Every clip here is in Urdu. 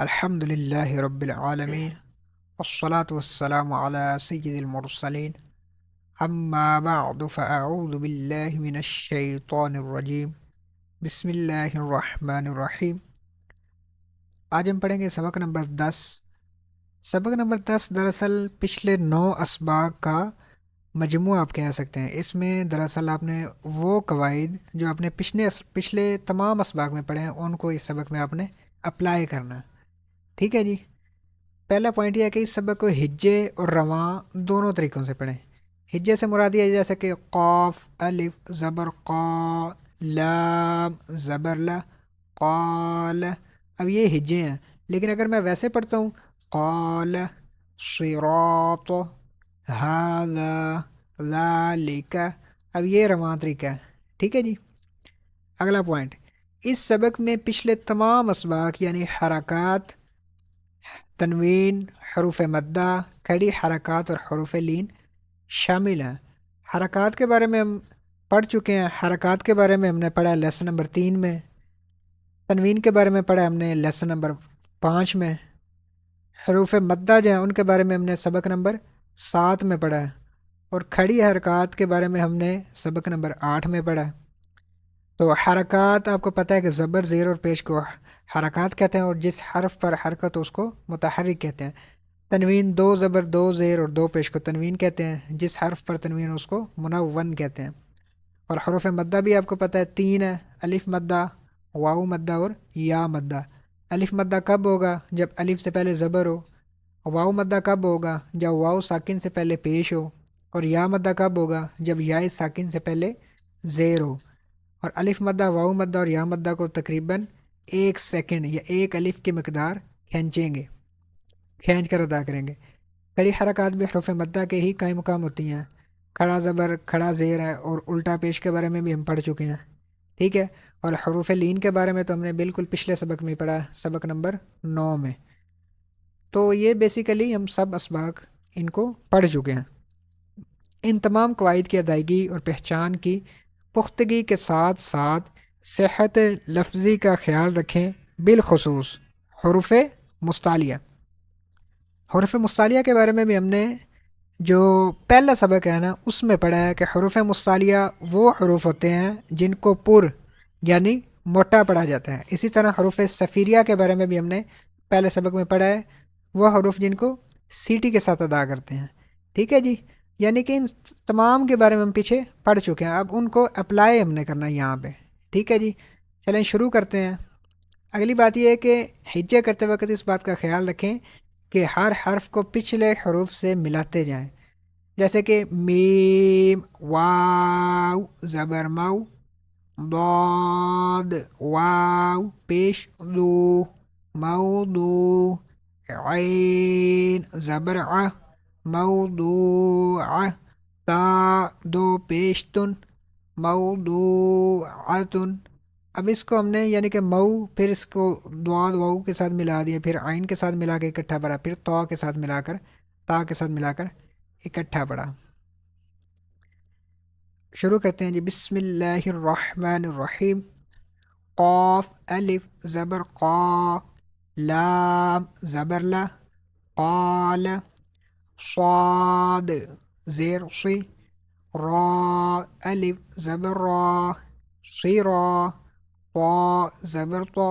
الحمد لله رب العالمين، والصلاة والسلام على سيد المرسلين. أما بعد فأعوذ بالله من الشيطان الرجيم. بسم الله الرحمن الرحیم. آج ہم پڑھیں گے سبق نمبر 10. سبق نمبر 10 دراصل پچھلے 9 اسباق کا مجموعہ آپ کہہ سکتے ہیں. اس میں دراصل آپ نے وہ قواعد جو آپ نے پچھلے تمام اسباق میں پڑھے ہیں ان کو اس سبق میں آپ نے اپلائی کرنا. ٹھیک ہے جی. پہلا پوائنٹ یہ ہے کہ اس سبق کو ہجے اور رواں دونوں طریقوں سے پڑھیں. ہجے سے مراد یہ ہے جیسے کہ قاف الف زبر قا، لام زبر لا، قال. اب یہ ہجے ہیں، لیکن اگر میں ویسے پڑھتا ہوں قال صراط ھذا ذالک، اب یہ رواں طریقہ ہے. ٹھیک ہے جی. اگلا پوائنٹ، اس سبق میں پچھلے تمام اسباق یعنی حرکات، تنوین، حروف مدہ، کھڑی حرکات اور حروف لین شامل ہیں. حرکات کے بارے میں ہم پڑھ چکے ہیں. حرکات کے بارے میں ہم نے پڑھا لیسن نمبر 3 میں. تنوین کے بارے میں پڑھا ہم نے لیسن نمبر 5 میں. حروف مدہ جو ہیں ان کے بارے میں ہم نے سبق نمبر 7 میں پڑھا ہے. اور کھڑی حرکات کے بارے میں ہم نے سبق نمبر 8 میں پڑھا ہے. تو حرکات آپ کو پتہ ہے کہ زبر، زیر اور پیش کو حرکات کہتے ہیں، اور جس حرف پر حرکت اس کو متحرک کہتے ہیں. تنوین 2 زبر 2 زیر اور 2 پیش کو تنوین کہتے ہیں، جس حرف پر تنوین اس کو منون کہتے ہیں. اور حروف مدہ بھی آپ کو پتہ ہے 3 ہے: الف مدہ، واو مدہ اور یا مدہ. الف مدہ کب ہوگا؟ جب الف سے پہلے زبر ہو. واو مدہ کب ہوگا؟ جب واو ساکن سے پہلے پیش ہو. اور یا مدہ کب ہوگا؟ جب یا ساکن سے پہلے زیر ہو. اور الف مدہ، واو مدہ اور یا مدہ کو تقریباً 1 سیکنڈ یا 1 الف کی مقدار کھینچ کر ادا کریں گے. کڑی حرکات بھی حروف مدہ کے ہی قائم مقام ہوتی ہیں. کھڑا زبر، کھڑا زیر ہے اور الٹا پیش کے بارے میں بھی ہم پڑھ چکے ہیں. ٹھیک ہے. اور حروف لین کے بارے میں تو ہم نے بالکل پچھلے سبق میں پڑھا، سبق نمبر 9 میں. تو یہ بیسیکلی ہم سب اسباق ان کو پڑھ چکے ہیں. ان تمام قواعد کی ادائیگی اور پہچان کی پختگی کے ساتھ ساتھ صحت لفظی کا خیال رکھیں، بالخصوص حروف مستعلیہ. حروف مستعلیہ کے بارے میں بھی ہم نے جو پہلا سبق ہے نا اس میں پڑھا ہے کہ حروف مستعلیہ وہ حروف ہوتے ہیں جن کو پر یعنی موٹا پڑھا جاتا ہے. اسی طرح حروف صفیریہ کے بارے میں بھی ہم نے پہلے سبق میں پڑھا ہے، وہ حروف جن کو سیٹی کے ساتھ ادا کرتے ہیں. ٹھیک ہے جی. یعنی کہ ان تمام کے بارے میں ہم پیچھے پڑھ چکے ہیں، اب ان کو اپلائی ہم نے کرنا ہے یہاں پہ. ٹھیک ہے جی. چلیں شروع کرتے ہیں. اگلی بات یہ ہے کہ ہجے کرتے وقت اس بات کا خیال رکھیں کہ ہر حرف کو پچھلے حروف سے ملاتے جائیں. جیسے کہ میم واو زبر مو، ضاد واو پیش دو موضوع، عین زبر ع موضوع، تا دو پیش تن موضوعتن. اب اس کو ہم نے یعنی کہ مو، پھر اس کو ضاد واو کے ساتھ ملا دیا، پھر عین کے ساتھ ملا کے اکٹھا پڑھا، پھر تا کے ساتھ ملا کر، تا کے ساتھ ملا کر اکٹھا پڑھا. شروع کرتے ہیں جی. بسم اللہ الرحمن الرحیم. قاف الف زبر قا، لام زبر لا، قال. صاد زیر صی، را الف زبر را، صیرا. طا زبر طا،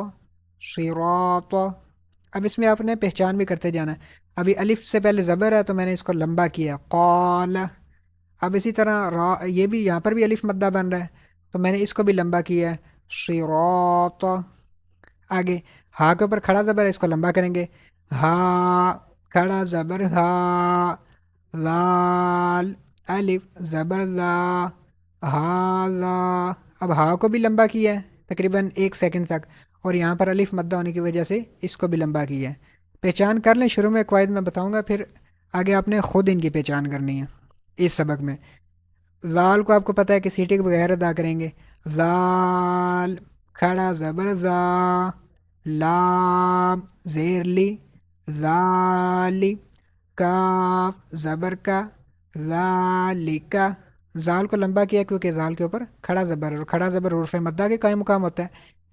صراط. اب اس میں آپ نے پہچان بھی کرتے جانا ہے. ابھی الف سے پہلے زبر ہے تو میں نے اس کو لمبا کیا، قال. اب اسی طرح را، یہ بھی یہاں پر بھی الف مدہ بن رہا ہے تو میں نے اس کو بھی لمبا کیا ہے، صراط. آگے ہا کے اوپر کھڑا زبر ہے، اس کو لمبا کریں گے، ہا کھڑا زبر ہا، لال الف زبر لا، ہا لا. اب ہا کو بھی لمبا کیا ہے تقریباً 1 سیکنڈ تک، اور یہاں پر الف مدہ ہونے کی وجہ سے اس کو بھی لمبا کیا ہے. پہچان کر لیں. شروع میں قواعد میں بتاؤں گا، پھر آگے آپ نے خود ان کی پہچان کرنی ہے. اس سبق میں زال کو آپ کو پتہ ہے کہ سیٹی کے بغیر ادا کریں گے. زال کھڑا زبر زا، لام زیر لی، ذالی. کاف زبر کا، ذالکا. زال کو لمبا کیا کیونکہ زال کے اوپر کھڑا زبر، اور کھڑا زبر حروف مدہ کے قائم مقام ہوتا ہے،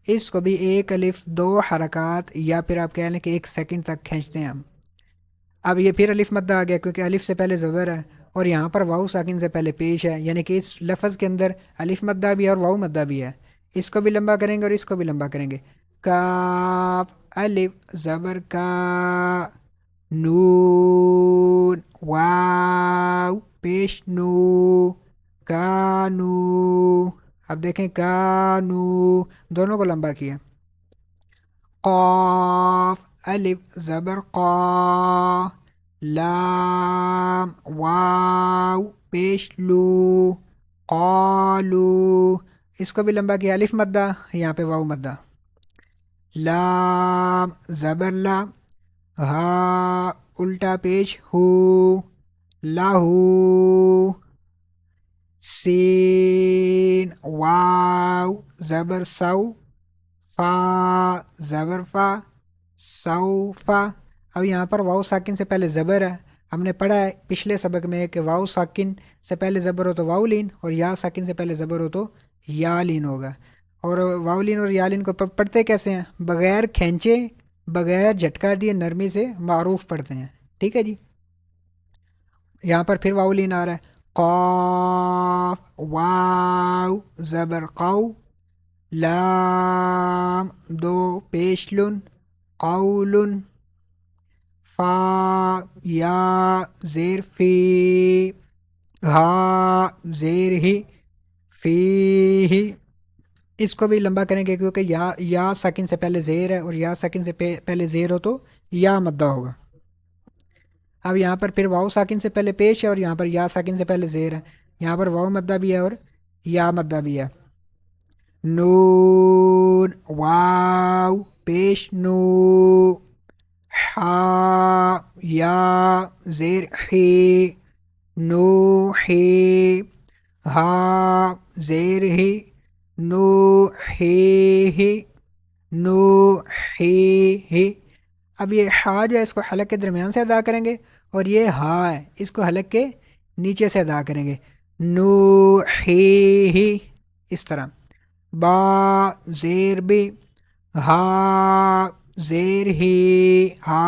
اس کو بھی ایک الف 2 حرکات یا پھر آپ کہہ لیں کہ 1 سیکنڈ تک کھینچتے ہیں ہم۔ اب یہ پھر الف مدہ آ گیا کیونکہ الف سے پہلے زبر ہے اور یہاں پر واو ساکن سے پہلے پیش ہے، یعنی کہ اس لفظ کے اندر الف مدہ بھی ہے اور واو مدہ بھی ہے۔ اس کو بھی لمبا کریں گے اور اس کو بھی لمبا کریں گے۔ کاف الف زبر کا، نون واو پیش نو، کانو۔ اب دیکھیں کانو، دونوں کو لمبا کیا۔ قاف الف زبر قا، لام واو پیش لو، قالو۔ اس کو بھی لمبا کیا، الف مدہ یہاں پہ واو مدہ۔ لام زبر لا، ہا الٹا پیش ہو، لاہو۔ سین واو زبر سو، فا زبر فا، سوفا۔ اب یہاں پر واو ساکن سے پہلے زبر ہے، ہم نے پڑھا ہے پچھلے سبق میں کہ واو ساکن سے پہلے زبر ہو تو واو لین، اور یا ساکن سے پہلے زبر ہو تو یا لین ہوگا۔ اور واو لین اور یا لین کو پڑھتے کیسے ہیں؟ بغیر کھینچے، بغیر جھٹکا دیے، نرمی سے معروف پڑھتے ہیں، ٹھیک ہے جی۔ یہاں پر پھر واو لین آ رہا ہے، قاف واو زبر قو، لام 2 پیش لن، قولن۔ فا یا زیر فی، ہا زیر ہی، فی ہی۔ اس کو بھی لمبا کریں گے کیونکہ یا ساکن سے پہلے زیر ہے، اور یا ساکن سے پہلے زیر ہو تو یا مدہ ہوگا۔ اب یہاں پر پھر واو ساکن سے پہلے پیش ہے اور یہاں پر یا ساکن سے پہلے زیر ہے، یہاں پر واو مدہ بھی ہے اور یا مدہ بھی ہے۔ نون واو پیش نو، ہا یا زیر ہی، نو ہی، ہا زیر ہی، نو ہی، نو ہی۔ اب یہ ہا جو ہے اس کو حلق کے درمیان سے ادا کریں گے، اور یہ ہا ہے اس کو حلق کے نیچے سے ادا کریں گے، نو ہی، اس طرح۔ با زیر بھی، ہا زیر ہی، ہا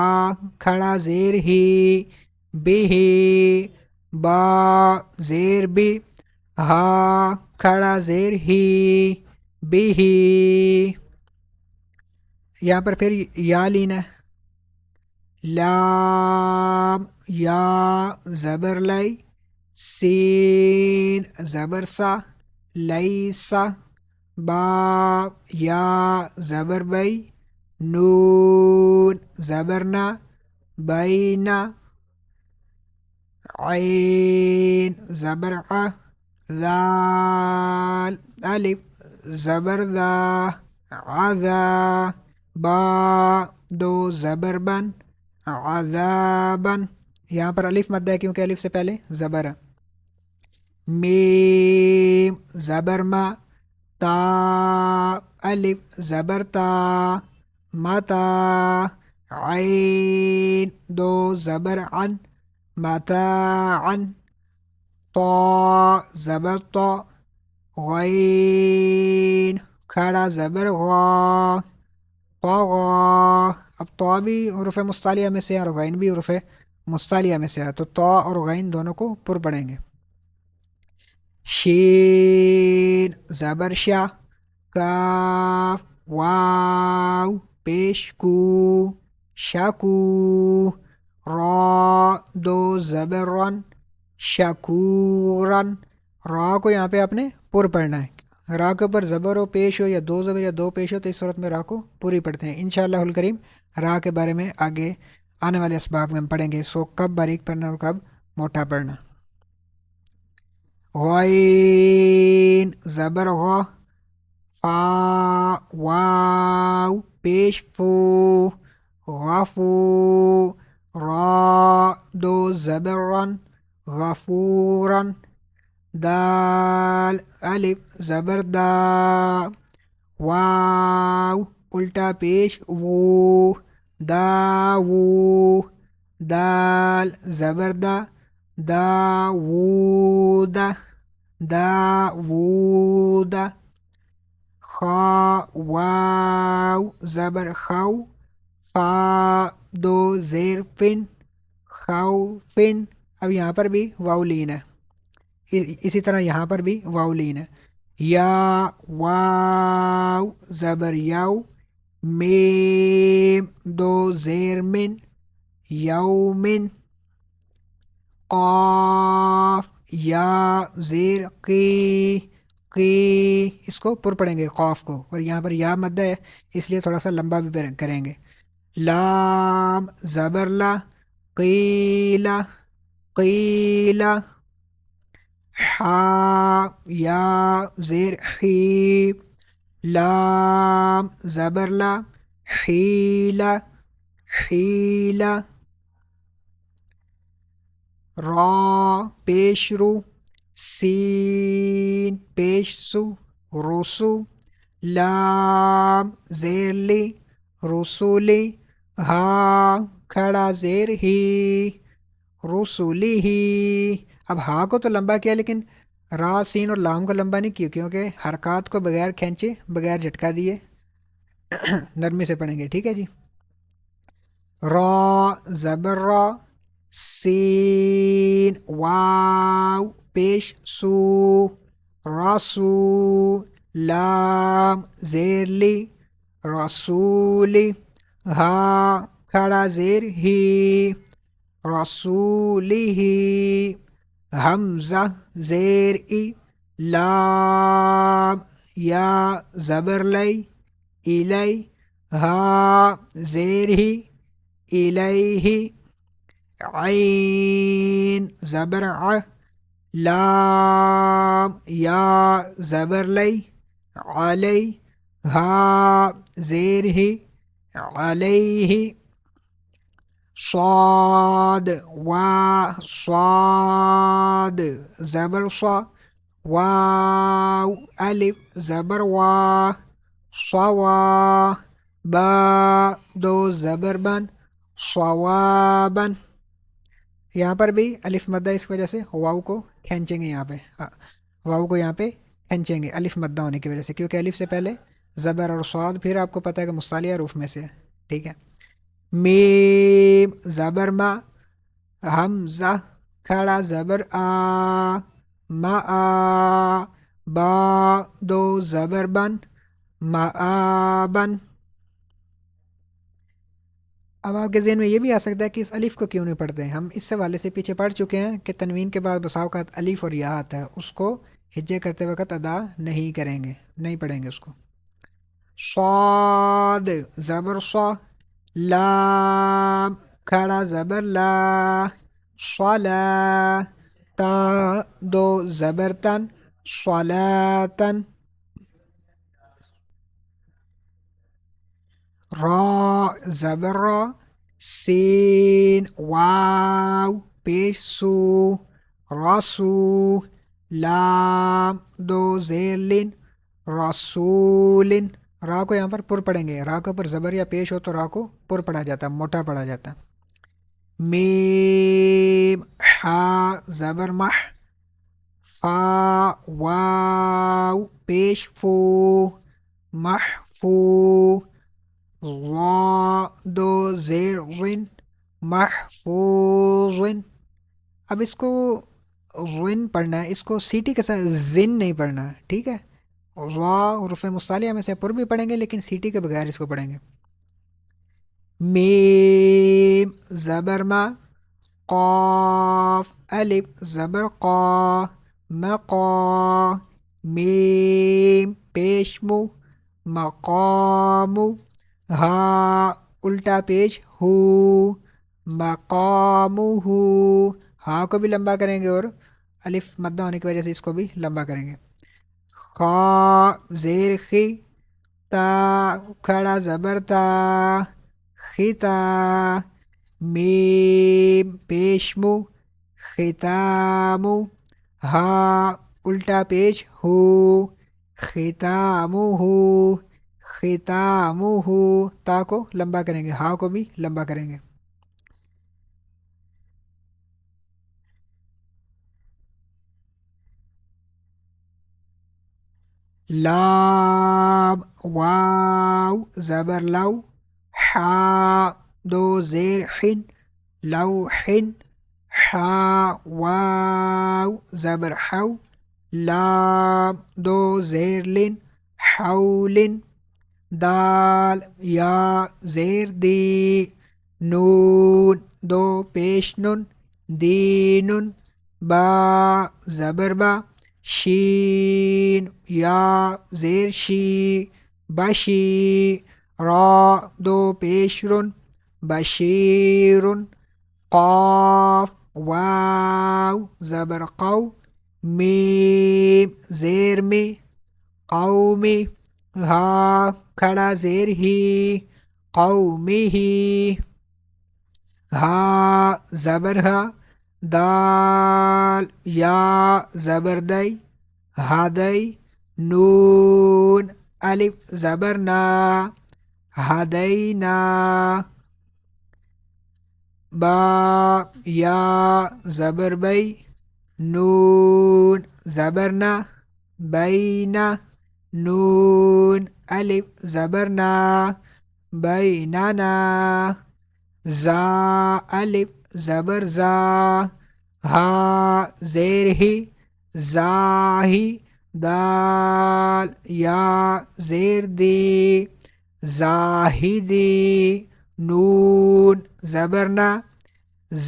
کھڑا زیر ہی، بھی، با زیر بھی، ہا کھڑا زیر ہی، بھی۔ یہاں پر پھر یا لینا ہے، لام یا زبر لئی، سین زبر سا، لیسا۔ با یا زبر بئی، نون زبر نا، بینا۔ عین زبر ع، ذال الف زبر ذا، عذا۔ با 2 زبر بن، عذابن۔ یہاں پر الف مد ہے کیونکہ الف سے پہلے زبر ہے۔ میم زبر ما، تا الف زبر تا، متا۔ عین 2 زبر عن، متاعن۔ طا زبر طا، غین کھڑا زبر غا، طغا۔ اب طا بھی حروف مستعلیہ میں سے اور غین بھی حروف مستعلیہ میں سے ہے، تو طا اور غین دونوں کو پر پڑھیں گے۔ شین زبر شا، کاف واو پیش کو، شکو۔ را 2 زبر رن، شکورن۔ را کو یہاں پہ آپ نے پر پڑھنا ہے، را کے اوپر زبر ہو، پیش ہو، یا 2 زبر یا 2 پیش ہو، تو اس صورت میں را کو پوری پڑھتے ہیں۔ انشاءاللہ الکریم را کے بارے میں آگے آنے والے اسباق میں ہم پڑھیں گے، سو کب باریک پڑھنا اور کب موٹا پڑھنا۔ غین زبر غا، فا واو پیش فو، غفو۔ را 2 زبر رن، غفورن۔ دال الف زبر دا، واو الٹا پیش وو، داوو۔ دال زبر دا، داوود، داوود۔ خا واو زبر خو، فا دو زیر فن، خو فن. اب یہاں پر بھی واو لین ہے، اسی طرح یہاں پر بھی واو لین ہے. یا واو زبر یو، میم دو زیر من، یومن. قاف یا زیر قی، اس کو پر پڑھیں گے قاف کو، اور یہاں پر یا مدہ ہے اس لیے تھوڑا سا لمبا بھی کریں گے. لام زبر لا، قیلا قیلا. حا یا زیر حی، لام زبر لا، حیلا حیلا. را پیش رو، سین پیش سو، رسو. لام زیر لی، رسولی. ہا کھڑا زیر ہی، رسولی ہی. اب ہا کو تو لمبا کیا لیکن را سین اور لام کو لمبا نہیں کیا، کیونکہ حرکات کو بغیر کھینچے بغیر جھٹکا دیے نرمی سے پڑھیں گے. ٹھیک ہے جی. را زبر را، سین واو پیش سو، رسو. لام زیر لی، رسولی. ہا کھڑا زیر ہی، رسولی ہی. حمزہ زیر ای، لام یا زبر لی، الی. ہا زیر ہی، الیہ. عین زبر ع، لام یا زبر لی، علی. ہا زیر ہی، علیہ. صاد صاد زبر صا، واو الف زبر وا، صوا. با دو زبر بن، صوابن. یہاں پر بھی الف مدہ اس وجہ سے واو کو کھینچیں گے، یہاں پہ واو کو یہاں پہ کھینچیں گے الف مدہ ہونے کی وجہ سے، کیونکہ الف سے پہلے زبر اور صاد پھر آپ کو پتہ ہے کہ مصطلح حروف میں سے ہے. ٹھیک ہے. میم زبر ما، حمزہ کھڑا زبر آ، ما آ. با دو زبر بن، معابن. اب آپ کے ذہن میں یہ بھی آ سکتا ہے کہ اس الف کو کیوں نہیں پڑھتے ہیں. ہم اس حوالے سے پیچھے پڑھ چکے ہیں کہ تنوین کے بعد بسا اوقات الف اور یا آتا ہے، اس کو ہجے کرتے وقت ادا نہیں کریں گے، نہیں پڑھیں گے اس کو. صاد زبر صا، لام کھڑا زبر لا، صلا. تا دو زبر تن، صلاتن. را زبر را، سین واو پیش سو، رسو. لام دو زیر لن، رسولن. را کو یہاں پر پڑھیں گے، را کے اوپر زبر یا پیش ہو تو را کو پر پڑھا جاتا ہے، موٹا پڑھا جاتا ہے. میم ہا زبر مح، فا واو پیش فو، محفو. وا دو زیر غن، محفوظ. اب اس کو غن پڑھنا ہے، اس کو سیٹی کے ساتھ زن نہیں پڑھنا ہے. ٹھیک ہے. وا حروف مصطلحہ میں سے پر بھی پڑھیں گے لیکن سیٹی کے بغیر اس کو پڑھیں گے. میم زبر ما، قاف الف زبر قا، مقا. میم پیش مو، مقام. ہا الٹا پیش ہو، مقام ہو. ہا کو بھی لمبا کریں گے اور الف مدہ ہونے کی وجہ سے اس کو بھی لمبا کریں گے. خا زیر خی، تا کھڑا زبر تا، خطا. میم پیش مو، ختام. ہا الٹا پیش ہو، ختام ہو، ختام ہو. تا کو لمبا کریں گے، ہا کو بھی لمبا کریں گے. لام واو زبر لو حا دو زیر حن لوح حا واو زبر حو لام دو زیر لن حول دال یا زیر دی نون دو پیش نن دین با زبر با شین یا زیر شی بشی را دو پیش رن بشیر قاف واو زبر قو میم زیر می قومی ہا کھڑا زیر ہی قومی ہی ہا زبر ہا دال یا زبر دئی ہدئی نون الف زبر نا ہدینا با یا زبر بئی نون زبر نا بینا نون الف زبر نا بیننا زا الف زبر زا ہا زیر ہی زاہی دال یا زیر دی زاہدی نون زبرنا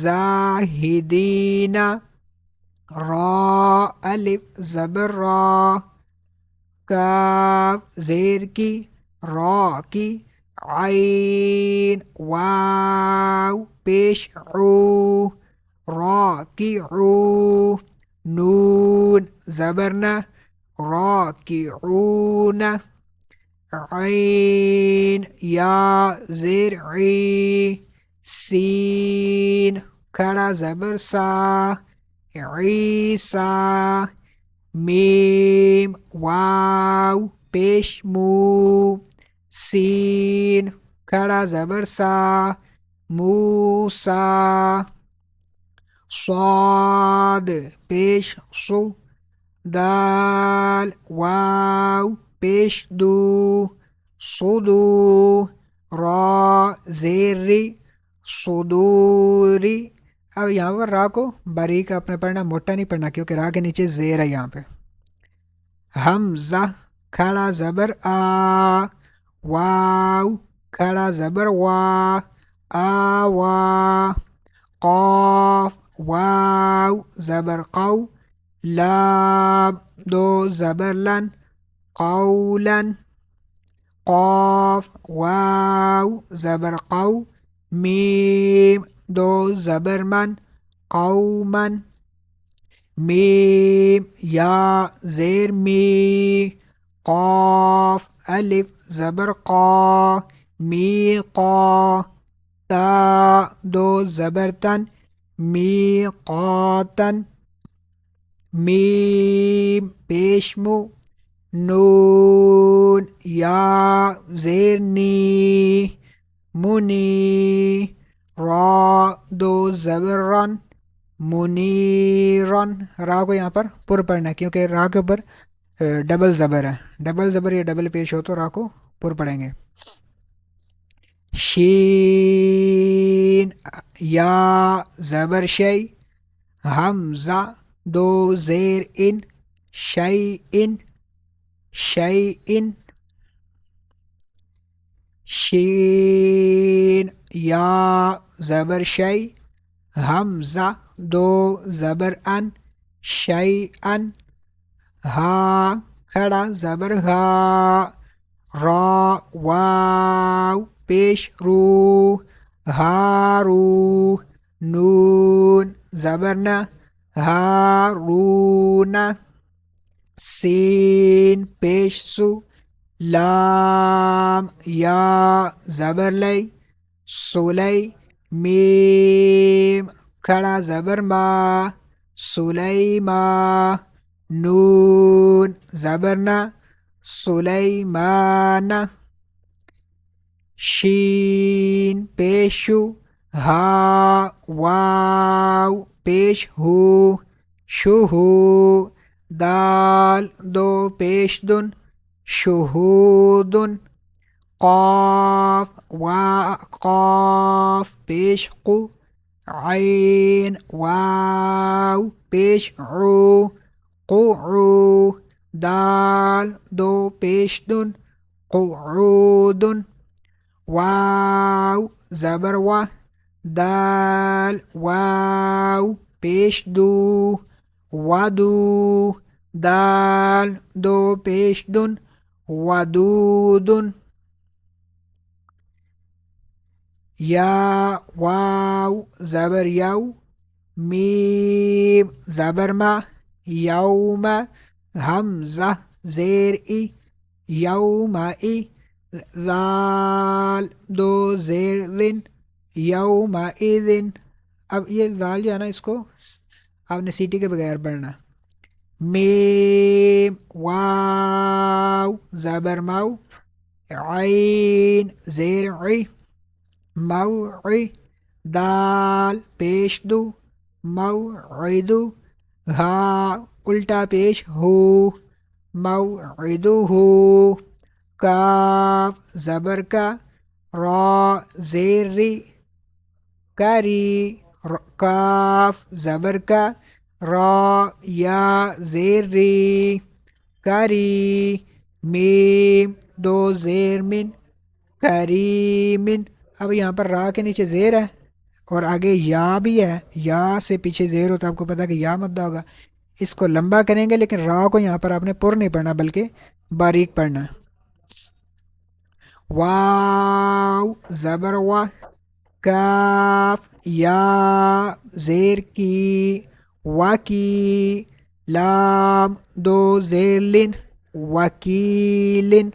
زاہدینا را الف زبر را کاف زیر کی را کی عین واو پیش عو راکعو نون زبرنا راکعون عین یا زیر عی سین کھڑا زبر سا عیسا میم واو پیش مو سین کھڑا زبر سا موسا صاد پیش سو دال واو پیش دو صدو را زیری صدوری. اب یہاں پر را کو باریک آپ نے پڑھنا، موٹا نہیں پڑھنا کیونکہ را کے نیچے زیر ہے یہاں پہ. حمزہ کھڑا زبر آ واو کھڑا زبر وا آوا قاف واو زبر قو لام دو زبر لن قولن قاف واو زبر قو میم دو زبر من قومن میم یا زیر می قاف الف زبر قا می قا تا دو زبر تن می قاتن میم پیشمو نون یا زیر نی منی را دو زبر رن منیرن. را کو یہاں پر پر پڑھنا ہے کیونکہ را کے اوپر ڈبل زبر ہے، ڈبل زبر یا ڈبل پیش ہو تو را کو پر پڑھیں گے. شین یا زبر شی حمزہ دو زیر ان شی ان شی ان شین یا زبر شی حمزہ دو زبر ان شی ان ہا کھڑا زبر ہا را واو پیش رو ہارو نون زبرنا ہارون سین پیش سو لام یا زبر لئی سولی میم کھڑا زبر ما سلیما نون زبرنا سلیمان شین پیشو ہا واو پیش ہو شہو دال دو پیش دن شہود قاف قاف پیش قو عین واو پیش عو قعو دال دو پیش دن قعود واو زبر و دال واو پیش دو ودو دال دو پیش دن ودود یا واو زبر یو میم زبر ما یوم حمزہ زیر ای یوم ای ذال دو زیر ذن یوم اذن. اب یہ ذال جو ہے نا اس کو آپ نے سیٹی کے بغیر پڑھنا. میم واو زبر مو عین زیر عی موعی دال پیش دو موعدو ہا الٹا پیش ہو موعدو ہو کاف زبر کا را زیر ری کری کاف زبر کا را یا زیر ری کری میم دو زیر من کریمن. اب یہاں پر را کے نیچے زیر ہے اور آگے یا بھی ہے, یا سے پیچھے زیر ہوتا ہے, آپ کو پتا کہ یا مدہ ہوگا. اس کو لمبا کریں گے لیکن را کو یہاں پر آپ نے پر نہیں پڑھنا بلکہ باریک پڑھنا. واو زبر و کاف یا زیر کی وکی لام دو زیر لن وکیلن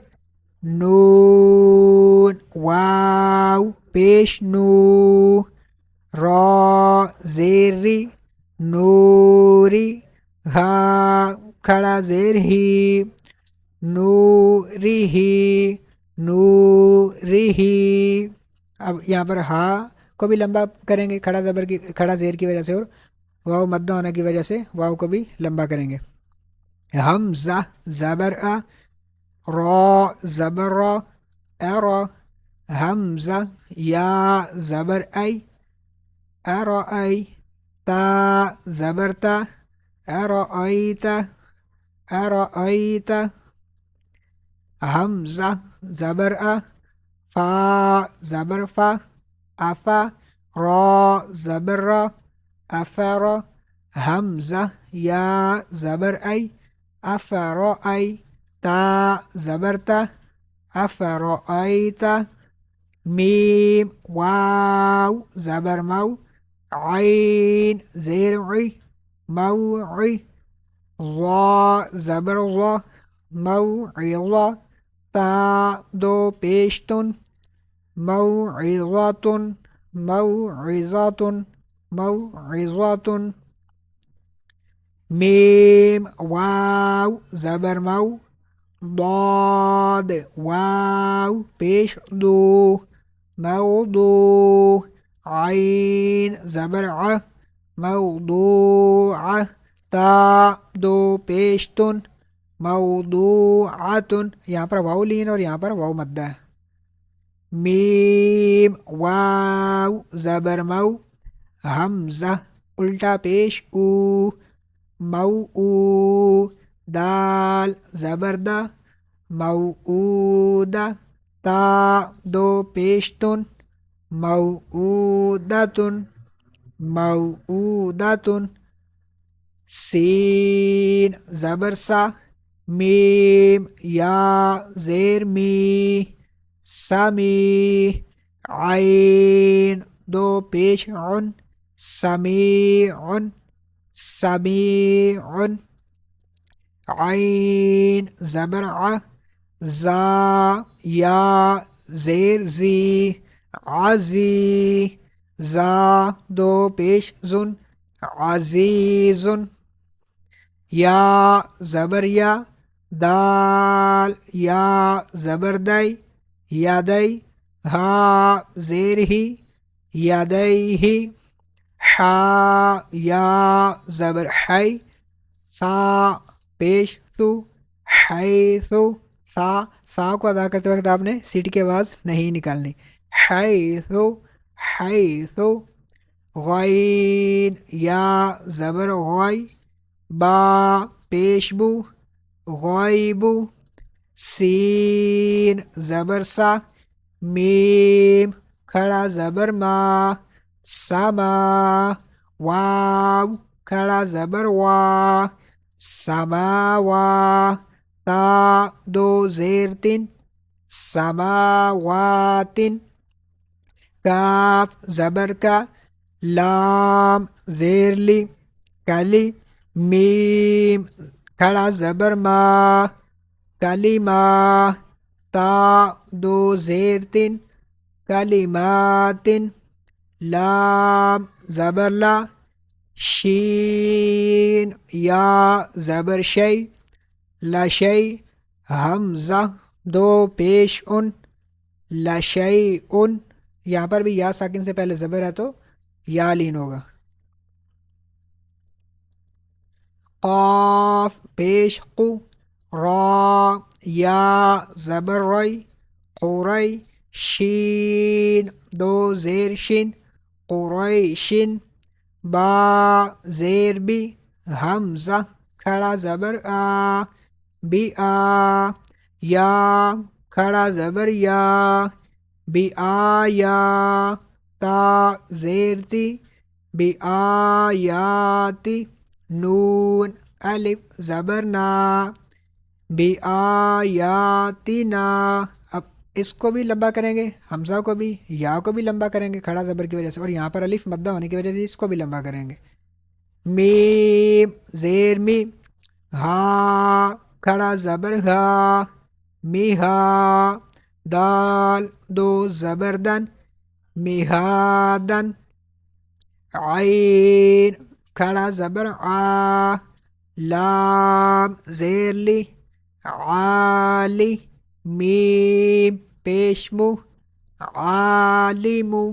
نون واو پیش نو را زیر ری نوری ہا کھڑا زیر ہی نوری ہی نوری ہی. اب یہاں پر ہا کو بھی لمبا کریں گے کھڑا زبر کی کھڑا زیر کی وجہ سے اور واو مدہ ہونے کی وجہ سے واو کو بھی لمبا کریں گے. حمزہ زبر ا را زبر را ارا حمزہ یا زبر ای ارا ای تا زبر تا ارا ایتا ارا ایتا حمزہ زبر ا فا زبر فا افا را زبر را افرا حمزہ یا زبر ای افرا ای تا زبر تا افرا ایتا میم واو زبر مو عین زیر عی موعی ضا زبر ضا موعظہ تا دو پیشتن موعظۃ موعظۃ موعظۃ میم واو زبر مو ضاد واو پیش دو موضوع عین زبر ع موضوع تا دو پیشتن موضوعات. یہاں پر واو لین اور یہاں پر واو مدہ ہے. میم واو زبر مو حمزہ الٹا پیش او موعو دال زبر دا موعودہ تا دو پیشتن موعودتن موعودتن سین زبر سا میم یا زیر می سمی عین دو پیش عن سمیع سمیع عین زبر ع زا یا زیر زی عزی زا دو پیش زن عزیزن یا زبر یا دال یا زبر دئی یدئی ہا زیر ہی یدیہ حا یا زبر حی سا پیش ثو حیث سا کو ادا کرتے وقت آپ نے سیٹی کی آواز نہیں نکالنی. حیثو حیثو. غین یا زبر غی، با پیش بو غیبو. سین زبر سا، میم کھڑا زبر ما، سما. واو کھڑا زبر وا، سماوا. تا دو زیر تین، سماواتن. کاف زبر کا، لام زیر لی کلی. میم کھڑا زبر ما، کلمہ. تا دو زیر تین، کلماتن. لام زبر لا، شین یا زبر شی، لشی. حمزہ دو پیش ان، لشی ان. یہاں پر بھی یا ساکن سے پہلے زبر ہے تو یا لین ہوگا. قاف پیش قو، را یا زبر ری، قری. شین دو زیر شین، قریشن. با زیر بی، حمزہ کھڑا زبر آ، بی آ. یا کھڑا زبر یا، بی آیا. تا زیر تی، بی آیاتی. نون الف زبر نا، بی آیاتنا. اب اس کو بھی لمبا کریں گے، حمزہ کو بھی، یا کو بھی لمبا کریں گے کھڑا زبر کی وجہ سے، اور یہاں پر الف مدہ ہونے کی وجہ سے اس کو بھی لمبا کریں گے. میم زیر می، ہا کھڑا زبر ہا، میہا. دال دو زبر دن، میہادن. عین کھڑا زبر آ، لام زیر لی، عالی. میم پیش مو، عالمو.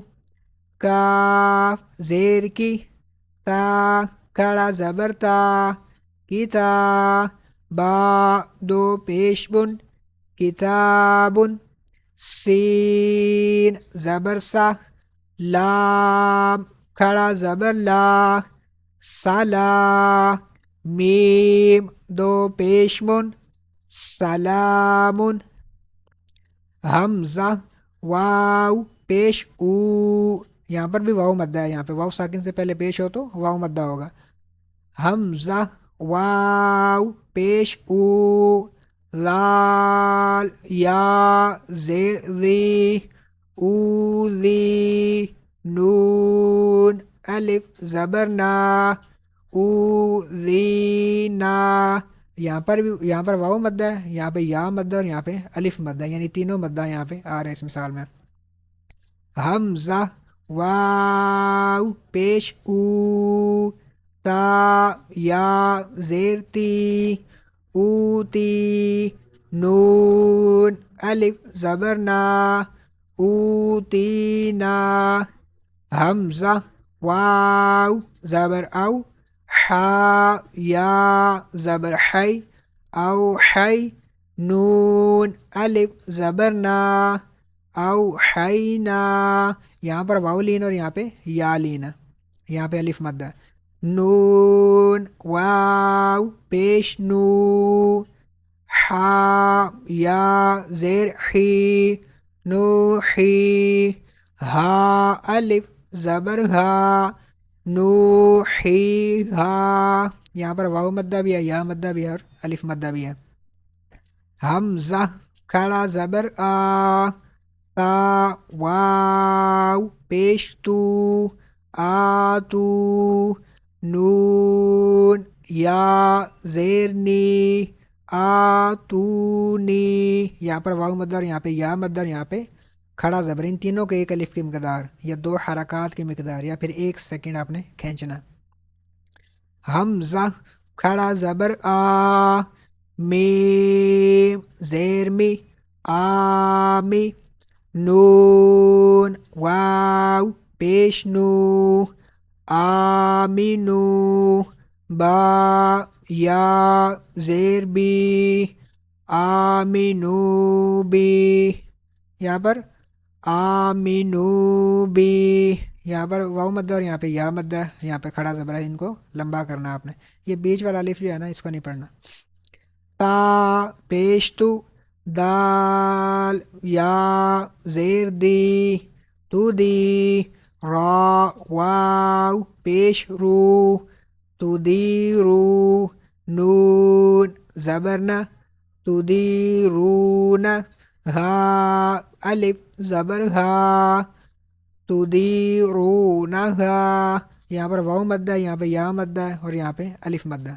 کاف زیر کی، تا کھڑا زبر تا، کتا. با دو پیش بن، کتابن. سین زبر سا، لام کھڑا زبر لا، سلا. میم دو پیش من، سلامن. حمزہ واو پیش او، یہاں پر بھی واو مدہ ہے، یہاں پہ واو ساکن سے پہلے پیش ہو تو واو مدہ ہوگا. حمزہ واو پیش او، لال یا زیر ذی، اوذی. نون الف زبر نا، اوذینا. یہاں پر واو مدہ ہے، یہاں پہ یا مدہ اور یہاں پہ الف مدہ، یعنی تینوں مدہ یہاں پہ آ رہے ہیں اس مثال میں. حمزہ واو پیش او، تا یا زیر تی، اوتی. نون الف زبر نا، اوتینا. حمزہ واو زبر او، حا یا زبر حی، او حی. نون الف زبر نا، او حینا. یہاں پر واو لین اور یہاں پہ یا لینا، یہاں پہ الف مدہ. نون واو پیش نو، حا یا زیر حی، نوحی. ہا الف زبر ہا، نوحی ہا. یہاں پر واو مدہ بھی ہے، یا مدہ بھی ہے اور الف مدہ بھی ہے. حمزہ کھڑا زبر آ، تا واو پیش تو، آتو. نون یا زیر نی، آتونی. یہاں پر واو مدہ اور یہاں پہ یا مدہ اور یہاں پہ کھڑا زبر، ان تینوں کے ایک الف کی مقدار یا دو حرکات کی مقدار یا پھر ایک سیکنڈ آپ نے کھینچنا. حمزہ کھڑا زبر آ، میم زیر می، آمی. نون واو پیش نو، آمینو. با یا زیر بی، آمینو بی، یہاں پر آمینو بی، یہاں پر واو مد ہے اور یہاں پہ یا مد ہے، یہاں پہ کھڑا زبر ہے، ان کو لمبا کرنا ہے آپ نے، یہ بیچ والا الف جو ہے نا اس کو نہیں پڑھنا۔ تا پیش تو، دال یا زیر دی، تو دی، را واو پیش رو، تو دی رو، نون زبرنا، تو دی رون، ہا الف زبر ہا، تو دی رون ہا، یہاں پر واو مد ہے، یہاں پہ یا مد ہے اور یہاں پہ الف مد ہے۔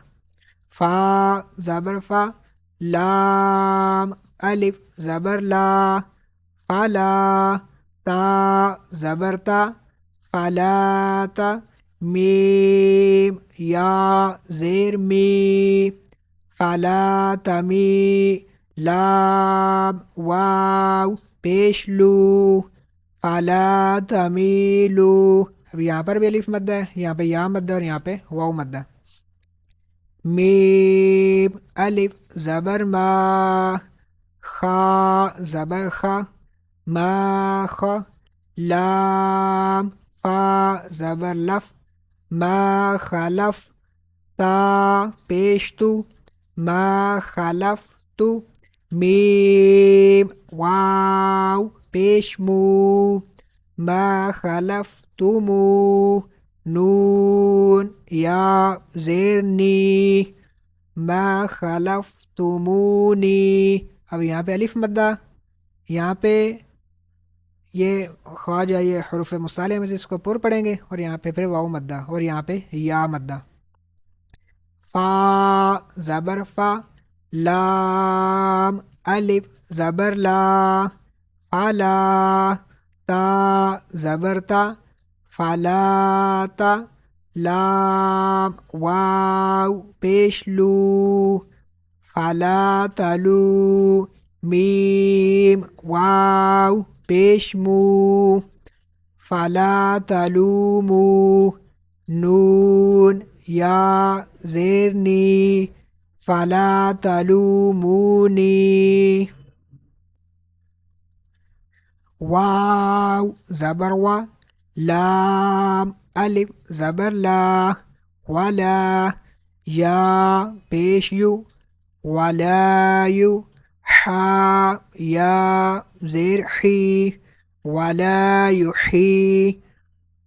فا زبر فا، لام الف زبر لا، فلا، تا زبر تا، فلا تا، میم یا زیر می، فلا تمی، لام واو پیش لو، فلا تمیلو، اب یہاں پر بھی الف مد ہے، یہاں پہ یا مد ہے اور یہاں پہ واو مد ہے۔ میم الف زبر ما، خا زبر خا، ما خا، لام فا زبر لف، ما خلف، تا پیش تو، ما خلف تو، میم واو پیش مو، ما خلف تمو، نون یا زیر نی، ما خلفتمونی، اب یہاں پہ الف مدہ، یہاں پہ یہ خواہ جو ہے یہ حروف مصالحہ میں سے اس کو پر پڑھیں گے اور یہاں پہ پھر واو مدہ اور یہاں پہ یا مدہ۔ فا زبر فا، لام الف زبر لا، فلا، تا زبر تا، فلا تا، لام واو پیش لو، فلا تلو، میم واو پیش مو، فلا تلومو، نون یا زیر نی، فلا تلومونی، واو زبر وا، لام الف زبر لا، ولا، یا پیش یو، ولا یو، حا یا زیر حی، ولا یحی،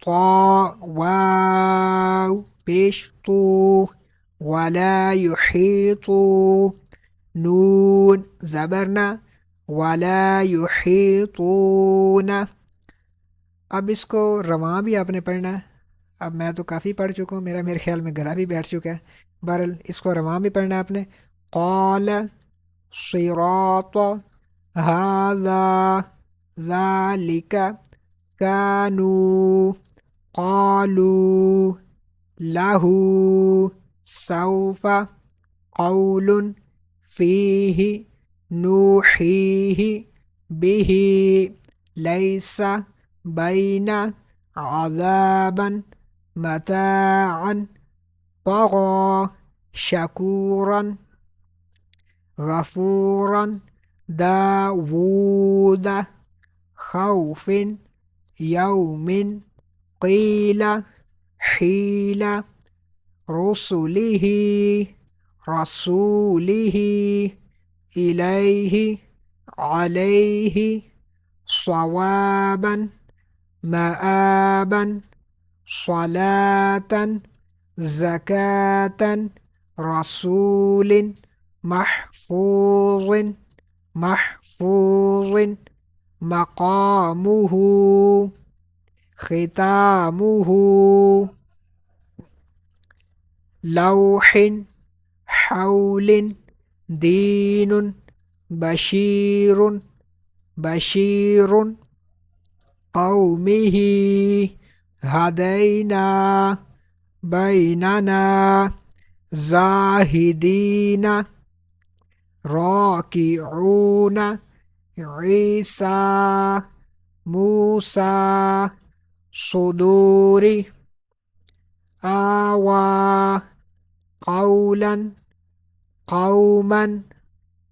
طا واو پیش تو، ولا یحیطو، نون زبرنا، ولا یحیطون۔ اب اس کو رواں بھی آپ نے پڑھنا ہے، اب میں تو کافی پڑھ چکا ہوں، میرے خیال میں گلا بھی بیٹھ چکا ہے، بہرحال اس کو رواں بھی پڑھنا ہے آپ نے۔ قال صراط، هذا ذلك، كانوا، قالوا، له، سوف، قول، فيه، نوحيه، به، ليس، بين، عذابا، متاعا، طغى، شكورا، غفورا، داوود، خوف، يوم، قيل، حيل، رسله، رسوله، إليه، عليه، صوابا، مآبا، صلاة، زكاة، رسول، محفوظ، محفوظ، مقامه، ختامه، لوح، حول، دين، بشير، بشير، قومه، هدينا، بيننا، زاهدين، راكعون، عيسى، موسى، صدور، آوى، قولا، قوما،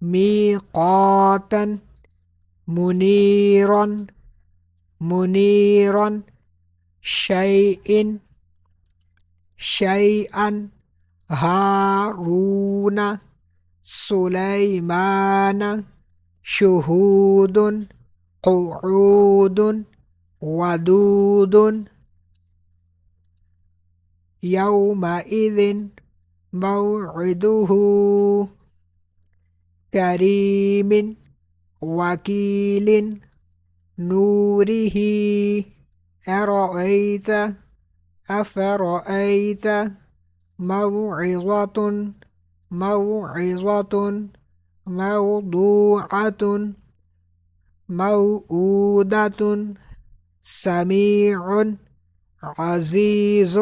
ميقاتا منيرا منيرا شيء شيئا هارون سليمان شهود قعود ودود يومئذ موعده كريم وكيل نوره أرأيت أفرأيت موعظة موضوعة موؤودة سميع عزيز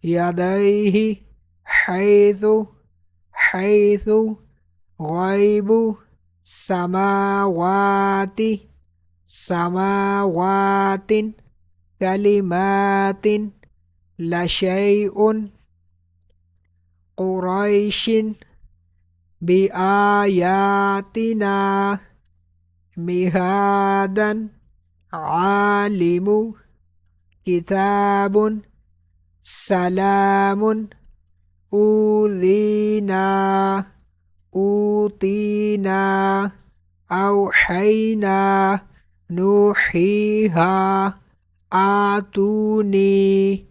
يديه حيث غيب سماوات كلمات لشيء قريش بآياتنا مهادا عالم كتاب سلام أوتينا أوحينا نوحيها آتوني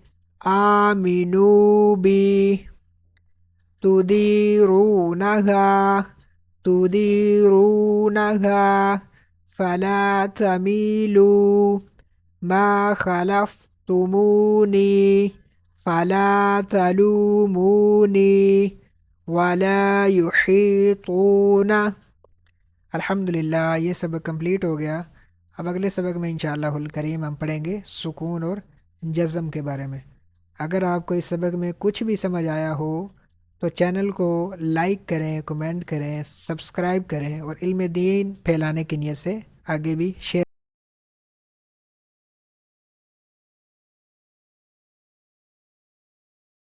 آمنوا بي تديرونها فلا تميلوا ما خلفتموني فلا تلوموني ولا يحيطون. الحمدللہ یہ سبق کمپلیٹ ہو گیا. اب اگلے سبق میں انشاءاللہ الکریم ہم پڑھیں گے سکون اور جزم کے بارے میں. اگر آپ کو اس سبق میں کچھ بھی سمجھ آیا ہو تو چینل کو لائک کریں، کمنٹ کریں، سبسکرائب کریں اور علم دین پھیلانے کی نیت سے آگے بھی شیئر